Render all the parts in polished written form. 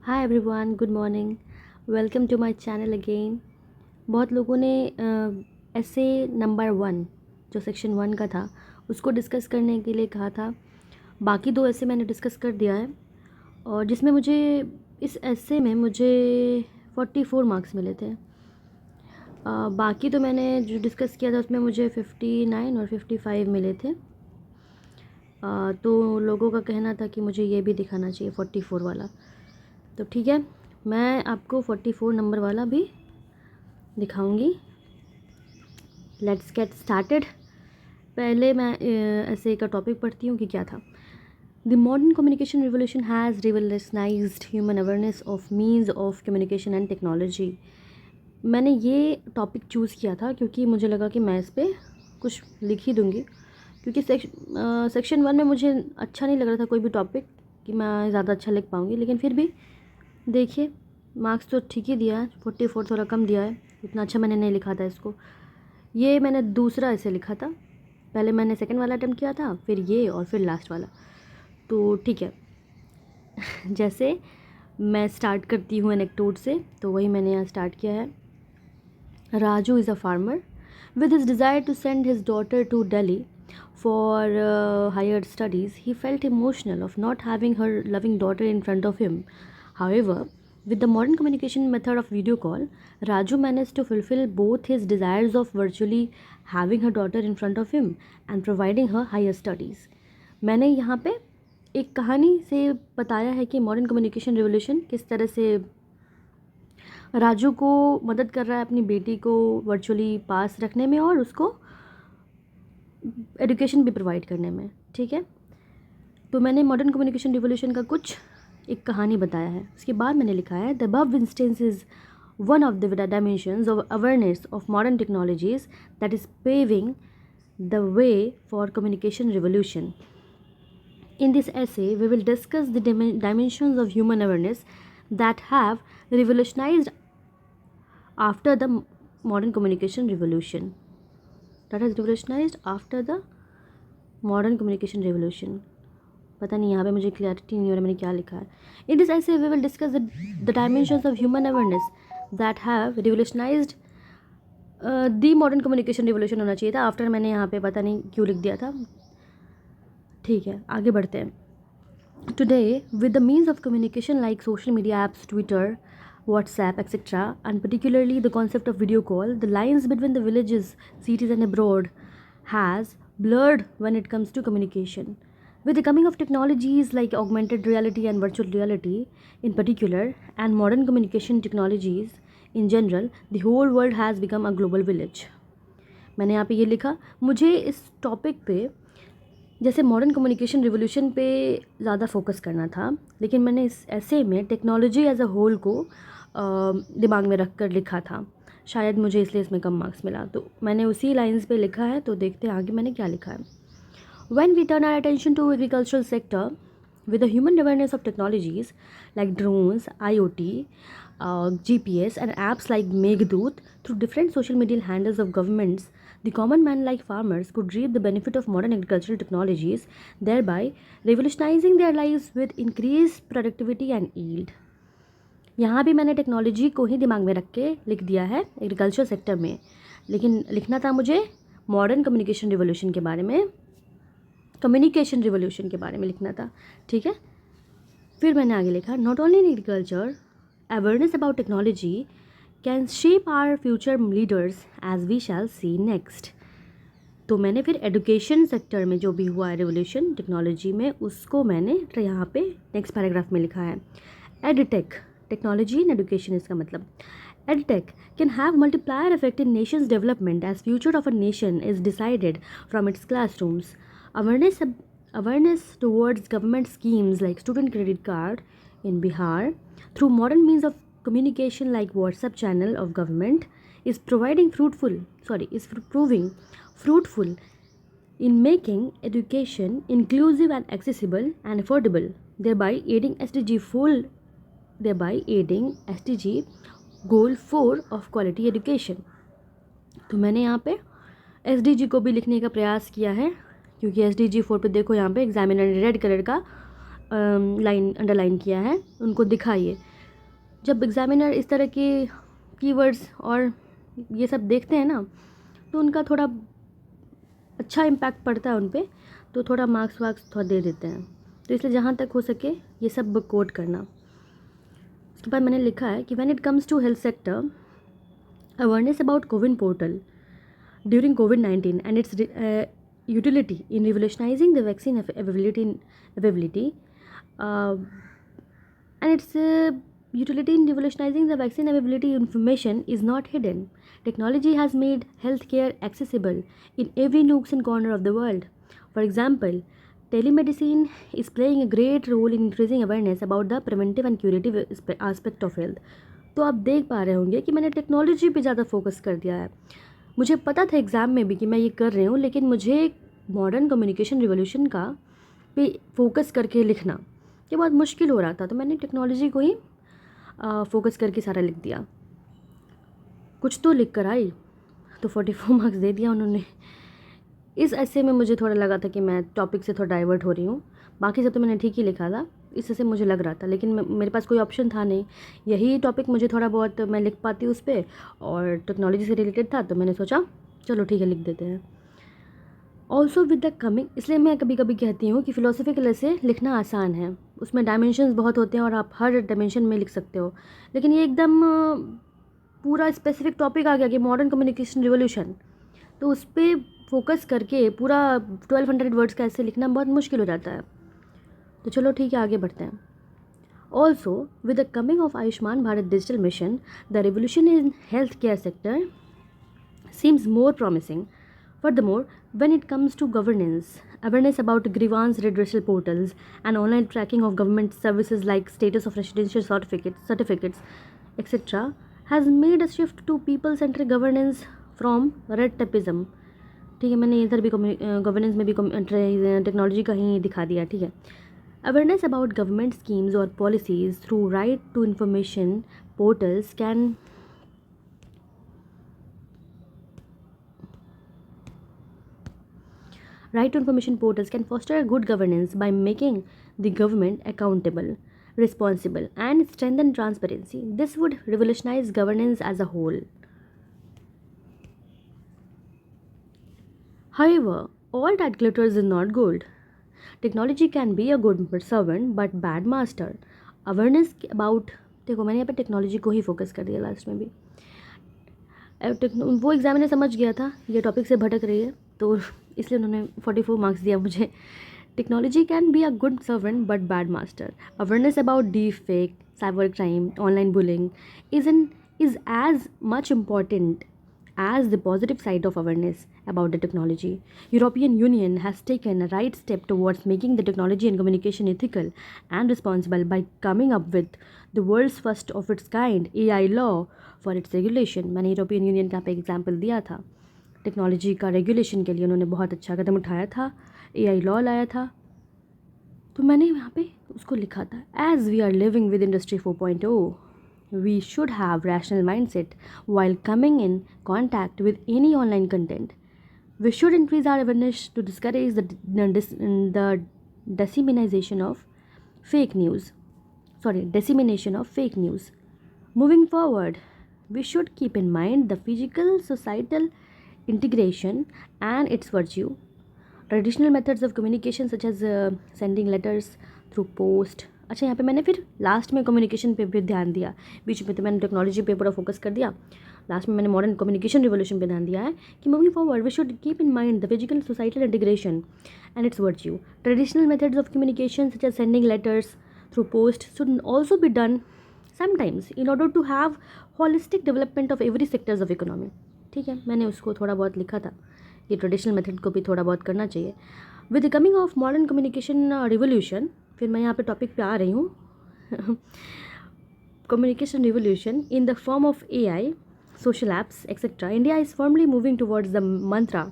Hi everyone, good morning. Welcome to my channel again. बहुत लोगों ने ऐसे नंबर 1 जो सेक्शन 1 का था उसको डिस्कस करने के लिए कहा था। बाकी दो ऐसे मैंने डिस्कस कर दिया है और जिसमें मुझे इस ऐसे में मुझे 44 मार्क्स मिले थे। बाकी तो मैंने जो डिस्कस किया था उसमें मुझे 59 और 55 मिले थे। तो लोगों का कहना था कि मुझे ये भी दिखाना चाहिए 44 वाला। तो ठीक है, मैं आपको 44 नंबर वाला भी दिखाऊंगी। Let's get started. पहले मैं ऐसे का टॉपिक पढ़ती हूँ कि क्या था। The modern communication revolution has revolutionised human awareness of means of communication and technology. मैंने ये टॉपिक चूज़ किया था क्योंकि मुझे लगा कि मैं इस पर कुछ लिख ही दूँगी, क्योंकि सेक्शन 1 में मुझे अच्छा नहीं लग रहा था कोई भी टॉपिक कि मैं ज़्यादा अच्छा लिख पाऊँगी। लेकिन फिर भी देखिए, मार्क्स तो ठीक ही दिया है, 44 थोड़ा कम दिया है, इतना अच्छा मैंने नहीं लिखा था इसको। ये मैंने दूसरा ऐसे लिखा था, पहले मैंने सेकंड वाला अटेम्प्ट किया था, फिर ये और फिर लास्ट वाला। तो ठीक है जैसे मैं स्टार्ट करती हूँ एनेक्डोट से, तो वही मैंने यहाँ स्टार्ट किया है। Raju is a farmer with his desire to send his daughter to Delhi for higher studies. He felt emotional of not having her loving daughter in front of him. However, with the modern communication method of video call, Raju managed to fulfill both his desires of virtually having her daughter in front of him and providing her higher studies. मैंने यहाँ पे एक कहानी से बताया है कि modern communication revolution किस तरह से राजू को मदद कर रहा है अपनी बेटी को वर्चुअली पास रखने में और उसको एजुकेशन भी प्रोवाइड करने में। ठीक है, तो मैंने मॉडर्न कम्युनिकेशन रिवोल्यूशन का कुछ एक कहानी बताया है। उसके बाद मैंने लिखा है the above instance is one of the dimensions of awareness of modern technologies that is paving the way for communication revolution. In this essay, we will discuss the dimensions of human awareness that have revolutionized after the modern communication revolution. That has revolutionized after the modern communication revolution. पता नहीं यहाँ पे मुझे clarity नहीं हो रहा मैंने क्या लिखा है. In this essay, we will discuss the dimensions of human awareness that have revolutionized the modern communication revolution होना चाहिए था. आफ्टर मैंने यहाँ पे पता नहीं क्यों लिख दिया था. ठीक है, आगे बढ़ते हैं. Today, with the means of communication like social media apps, Twitter, WhatsApp, etc., and particularly the concept of video call, the lines between the villages, cities, and abroad has blurred when it comes to communication. With the coming of technologies like augmented reality and virtual reality, in particular, and modern communication technologies in general, the whole world has become a global village. मैंने यहाँ पे ये लिखा, मुझे इस topic पे जैसे modern communication revolution पे ज़्यादा फोकस करना था, लेकिन मैंने इस ऐसे में टेक्नोलॉजी एज अ होल को दिमाग में रख कर लिखा था. शायद मुझे इसलिए इसमें कम मार्क्स मिला, तो मैंने उसी लाइंस पे लिखा है. तो देखते हैं आगे मैंने क्या लिखा है. When we turn our attention to agricultural sector with the human awareness of technologies like drones, IoT, GPS, and apps like Meghdoot through different social media handles of governments, the common man like farmers could reap the benefit of modern agricultural technologies, thereby revolutionizing their lives with increased productivity and yield. यहाँ भी मैंने technology को ही दिमाग में रख के लिख दिया है एग्रीकल्चर सेक्टर में, लेकिन लिखना था मुझे मॉडर्न कम्युनिकेशन रिवोल्यूशन के बारे में, कम्युनिकेशन रिवोल्यूशन के बारे में लिखना था. ठीक है, फिर मैंने आगे लिखा not only in agriculture awareness about technology can shape our future leaders as we shall see next. तो मैंने फिर एजुकेशन सेक्टर में जो भी हुआ है रिवोल्यूशन टेक्नोलॉजी में, उसको मैंने यहाँ पे नेक्स्ट पैराग्राफ में लिखा है. एडटेक, टेक्नोलॉजी इन एजुकेशन, इसका मतलब EdTech can have multiplier effect in nation's development as future of a nation is decided from its classrooms. Awareness towards government schemes like student credit card in Bihar through modern means of communication like WhatsApp channel of government is proving fruitful in making education inclusive and accessible and affordable, thereby aiding SDG goal 4 of quality education. तो मैंने यहाँ पे SDG को भी लिखने का प्रयास किया है, क्योंकि SDG 4 पे देखो यहाँ पे एग्जामिनर ने रेड कलर का लाइन अंडरलाइन किया है, उनको दिखाइए. जब एग्जामिनर इस तरह के कीवर्ड्स और ये सब देखते हैं ना, तो उनका थोड़ा अच्छा इम्पैक्ट पड़ता है उन पे, तो थोड़ा मार्क्स वार्क्स थोड़ा दे देते हैं। तो इसलिए जहाँ तक हो सके ये सब कोट करना। उसके बाद मैंने लिखा है कि when it comes to health sector, awareness about CoWIN portal during COVID-19 and its utility in revolutionizing the vaccine availability uh, and its utility in revolutionizing the vaccine availability information is not hidden. Technology has made healthcare accessible in every nook and corner of the world. For example, telemedicine is playing a great role in increasing awareness about the preventive and curative aspect of health. तो आप देख पा रहे होंगे कि मैंने technology पे ज़्यादा फोकस कर दिया है। मुझे पता था एग्ज़ाम में भी कि मैं ये कर रही हूँ, लेकिन मुझे मॉडर्न कम्युनिकेशन रिवॉल्यूशन का पे फोकस करके लिखना ये बहुत मुश्किल हो रहा था, तो मैंने टेक्नोलॉजी को ही फोकस करके सारा लिख दिया। कुछ तो लिख कर आई, तो 44 मार्क्स दे दिया उन्होंने। इस ऐसे में मुझे थोड़ा लगा था कि मैं टॉपिक से थोड़ा डाइवर्ट हो रही हूँ, बाकी सब तो मैंने ठीक ही लिखा था, इससे मुझे लग रहा था, लेकिन मेरे पास कोई ऑप्शन था नहीं। यही टॉपिक मुझे थोड़ा बहुत मैं लिख पाती उस पर, और टेक्नोलॉजी से रिलेटेड था, तो मैंने सोचा चलो ठीक है लिख देते हैं। ऑल्सो विद द कमिंग, इसलिए मैं कभी कभी कहती हूँ कि फ़िलोसफिकल से लिखना आसान है, उसमें डायमेंशंस बहुत होते हैं और आप हर डायमेंशन में लिख सकते हो, लेकिन ये एकदम पूरा स्पेसिफिक टॉपिक आ गया कि मॉडर्न कम्युनिकेशन रिवोल्यूशन, तो उस पर फोकस करके पूरा 1200 वर्ड्स का ऐसे लिखना बहुत मुश्किल हो जाता है। तो चलो ठीक है, आगे बढ़ते हैं। Also with the coming of Ayushman Bharat digital mission, the revolution in health care sector seems more promising. Furthermore, when it comes to governance, awareness about grievance redressal portals and online tracking of government services like status of residential certificates, etc., has made a shift to people-centric governance from red tapeism. ठीक है, मैंने इधर भी governance में भी technology का ही दिखा दिया। ठीक है, अवेयरनेस अबाउट गवर्नमेंट स्कीम्स और policies through right to information portals can Right to information portals can foster a good governance by making the government accountable, responsible, and strengthen transparency. This would revolutionize governance as a whole. However, all that glitters is not gold. Technology can be a good servant but bad master. Awareness about, देखो मैंने यहाँ पे technology को ही focus कर दिया last में भी। वो एग्जामिनर समझ गया था ये टॉपिक से भटक रही है, तो इसलिए उन्होंने 44 मार्क्स दिया मुझे। Technology can be a good servant but bad master. Awareness about deep fake, cyber crime, online bullying is as much important as the positive side of awareness about the technology. European Union has taken a right step towards making the technology and communication ethical and responsible by coming up with the world's first of its kind AI law for its regulation. मैंने European union का पे example दिया था, technology का regulation के लिए उन्होंने बहुत अच्छा कदम उठाया था, AI लॉ लाया था, तो मैंने यहाँ पे उसको लिखा था, as we are living with industry 4.0, we should have rational mindset while coming in contact with any online content. We should increase our awareness to discourage the dissemination of fake news. Moving forward, we should keep in mind the physical societal integration and its virtue. Traditional methods of communication such as sending letters through post. अच्छा, यहाँ पे मैंने फिर last में communication पे भी ध्यान दिया, बीच में तो मैंने टेक्नोलॉजी पे पूरा फोकस कर दिया, लास्ट में मैंने मॉडर्न कम्युनिकेशन रिवोल्यूशन पे ध्यान दिया है कि moving forward we should keep in mind the physical societal integration and its virtue. Traditional methods of communication such as sending letters through post should also be done sometimes in order to have holistic development of every sectors of economy. ठीक है, मैंने उसको थोड़ा बहुत लिखा था, ये traditional method को भी थोड़ा बहुत करना चाहिए. With the coming of modern communication revolution, फिर मैं यहाँ पे टॉपिक पे आ रही हूँ, communication revolution in the form of AI, social apps, etc. India is firmly moving towards the mantra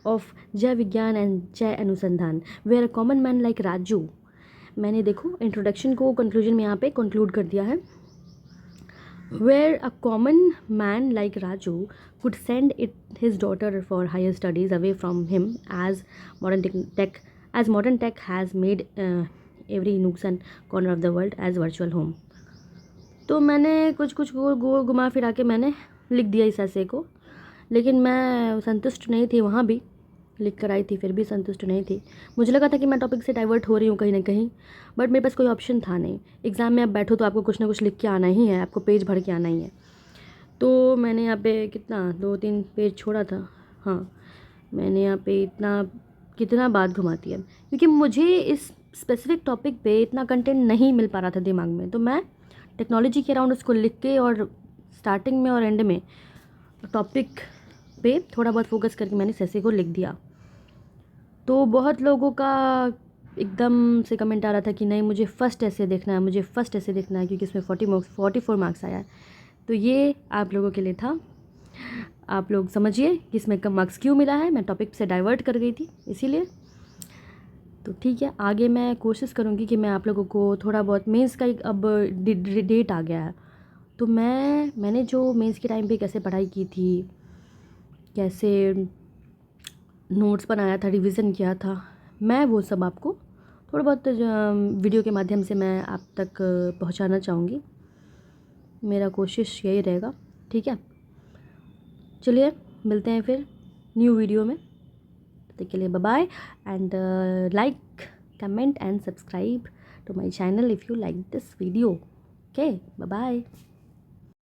of Jai Vigyan and Jai Anusandhan, where a common man like Raju, मैंने देखो introduction को conclusion में यहाँ पे conclude कर दिया है, where a common man like Raju could send his daughter for higher studies away from him as modern tech has made every nooks and corner of the world as virtual home. तो मैंने कुछ कुछ गोल घुमा फिरा के मैंने लिख दिया इस ऐसे को, लेकिन मैं संतुष्ट नहीं थी, वहाँ भी लिख कर आई थी फिर भी संतुष्ट नहीं थी। मुझे लगा था कि मैं टॉपिक से डाइवर्ट हो रही हूँ कहीं ना कहीं, बट मेरे पास कोई ऑप्शन था नहीं। एग्ज़ाम में आप बैठो तो आपको कुछ ना कुछ लिख के आना ही है, आपको पेज भर के आना ही है। तो मैंने यहाँ पे कितना 2-3 पेज छोड़ा था। हाँ, मैंने यहाँ पे इतना कितना बात घुमाती है, क्योंकि मुझे इस स्पेसिफिक टॉपिक पे इतना कंटेंट नहीं मिल पा रहा था दिमाग में, तो मैं टेक्नोलॉजी के अराउंड उसको लिख के और स्टार्टिंग में और एंड में टॉपिक पे थोड़ा बहुत फोकस करके मैंने इस ऐसे को लिख दिया। तो बहुत लोगों का एकदम से कमेंट आ रहा था कि नहीं मुझे फ़र्स्ट ऐसे देखना है, मुझे फ़र्स्ट ऐसे देखना है, क्योंकि इसमें 44 मार्क्स आया है। तो ये आप लोगों के लिए था, आप लोग समझिए कि इसमें कम मार्क्स क्यों मिला है। मैं टॉपिक से डाइवर्ट कर गई थी इसीलिए। तो ठीक है, आगे मैं कोशिश करूँगी कि मैं आप लोगों को थोड़ा बहुत मेंस का एक अब डेट आ गया है, तो मैंने जो मेंस के टाइम पे कैसे पढ़ाई की थी, कैसे नोट्स बनाया था, रिवीजन किया था, मैं वो सब आपको थोड़ा बहुत वीडियो के माध्यम से मैं आप तक पहुंचाना चाहूँगी। मेरा कोशिश यही रहेगा। ठीक है, चलिए मिलते हैं फिर न्यू वीडियो में। तब तक के लिए bye bye, and like, comment and subscribe to my channel if you like this video. Okay, bye bye.